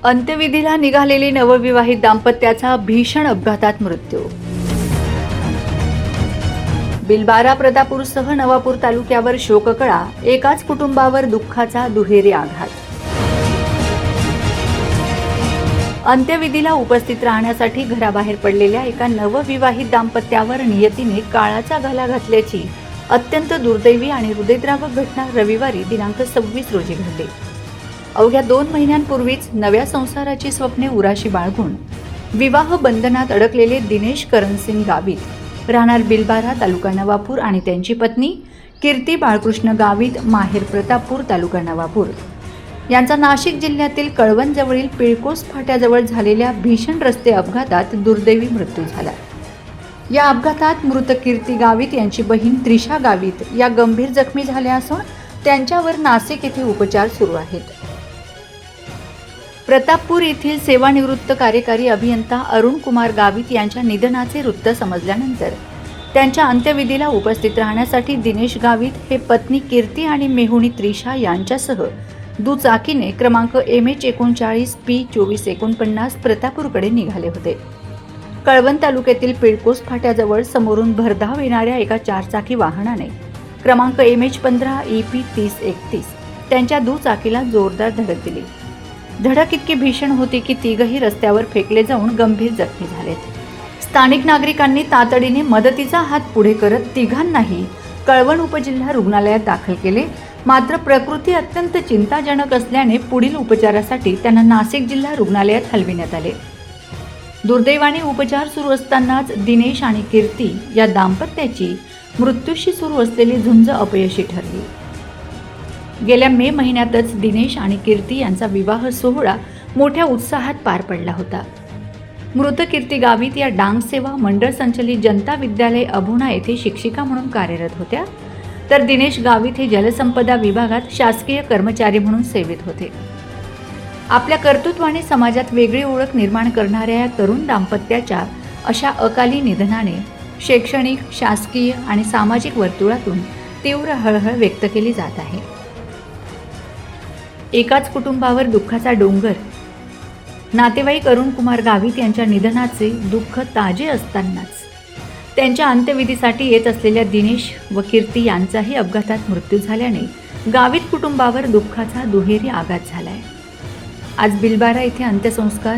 अंत्यविधीला निघालेली नवविवाहित दाम्पत्याचा भीषण अपघातात मृत्यू. बिलबारा प्रतापूरसह नवापूर तालुक्यावर शोककळा, एकाच कुटुंबावर दुःखाचा दुहेरी आघात. अंत्यविधीला उपस्थित राहण्यासाठी घराबाहेर पडलेल्या एका नवविवाहित दाम्पत्यावर नियतीने काळाचा घाला घातल्याची अत्यंत दुर्दैवी आणि हृदयद्रावक घटना रविवारी दिनांक 26 रोजी घडली. अवघ्या 2 महिन्यांपूर्वीच नव्या संसाराची स्वप्ने उराशी बाळगून विवाह बंधनात अडकलेले दिनेश करणसिंग गावित, राहणार बिलबारा, तालुका नवापूर, आणि त्यांची पत्नी कीर्ती बाळकृष्ण गावित, माहेर प्रतापपूर, तालुका नवापूर, यांचा नाशिक जिल्ह्यातील कळवणजवळील पिळकोस फाट्याजवळ झालेल्या भीषण रस्ते अपघातात दुर्दैवी मृत्यू झाला. या अपघातात मृत कीर्ती गावित यांची बहीण त्रिशा गावित या गंभीर जखमी झाल्या असून त्यांच्यावर नाशिक येथे उपचार सुरू आहेत. प्रतापपूर येथील सेवानिवृत्त कार्यकारी अभियंता अरुण कुमार गावित यांच्या निधनाचे वृत्त समजल्यानंतर त्यांच्या अंत्यविधीला उपस्थित राहण्यासाठी दिनेश गावित हे पत्नी कीर्ती आणि मेहुणी त्रिशा यांच्यासह दुचाकीने क्रमांक MH39P2449 प्रतापूरकडे निघाले होते. कळवण तालुक्यातील पिळकोस फाट्याजवळ समोरून भरधाव येणाऱ्या एका 4चाकी वाहनाने क्रमांक MH15EP3031 त्यांच्या दुचाकीला जोरदार धडक दिली. धडक इतकी भीषण होती की तिघही रस्त्यावर फेकले जाऊन गंभीर जखमी झालेत. स्थानिक नागरिकांनी तातडीने मदतीचा हात पुढे करत तिघांनाही कळवण उपजिल्हा रुग्णालयात दाखल केले. मात्र प्रकृती अत्यंत चिंताजनक असल्याने पुढील उपचारासाठी त्यांना नाशिक जिल्हा रुग्णालयात हलविण्यात आले. दुर्दैवाने उपचार सुरू असतानाच दिनेश आणि कीर्ती या दाम्पत्याची मृत्यूशी सुरू असलेली झुंज अपयशी ठरली. गेल्या मे महिन्यातच दिनेश आणि कीर्ती यांचा विवाह सोहळा मोठ्या उत्साहात पार पडला होता. मृत कीर्ती गावित या डांग सेवा मंडळ संचलित जनता विद्यालय अभोणा येथे शिक्षिका म्हणून कार्यरत होत्या, तर दिनेश गावित हे जलसंपदा विभागात शासकीय कर्मचारी म्हणून सेवेत होते. आपल्या कर्तृत्वाने समाजात वेगळी ओळख निर्माण करणाऱ्या या तरुण दाम्पत्याच्या अशा अकाली निधनाने शैक्षणिक, शासकीय आणि सामाजिक वर्तुळातून तीव्र हळहळ व्यक्त केली जात आहे. एकाच कुटुंबावर दुःखाचा डोंगर. नातेवाईक अरुण कुमार गावित यांच्या निधनाचे दुःख ताजे असतानाच त्यांच्या अंत्यविधीसाठी येत असलेल्या दिनेश व कीर्ती यांचाही अपघातात मृत्यू झाल्याने गावित कुटुंबावर दुःखाचा दुहेरी आघात झालाय. आज बिलबारा येथे अंत्यसंस्कार.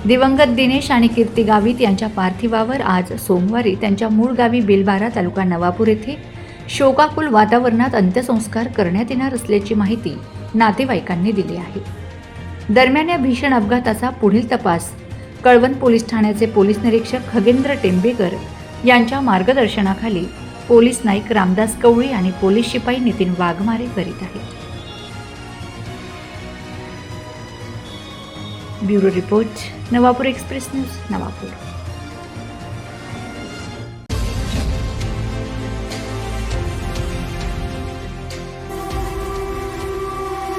दिवंगत दिनेश आणि कीर्ती गावित यांच्या पार्थिवावर आज सोमवारी त्यांच्या मूळ गावी बिलबारा, तालुका नवापूर येथे शोकाकुल वातावरणात अंत्यसंस्कार करण्यात येणार असल्याची माहिती नातेवाईकांनी दिली आहे. दरम्यान या भीषण अपघाताचा पुढील तपास कळवण पोलीस ठाण्याचे पोलीस निरीक्षक खगेंद्र टेंबेकर यांच्या मार्गदर्शनाखाली पोलीस नाईक रामदास कवळी आणि पोलीस शिपाई नितीन वाघमारे करीत आहेत. Bureau report, Navapur express news, Navapur.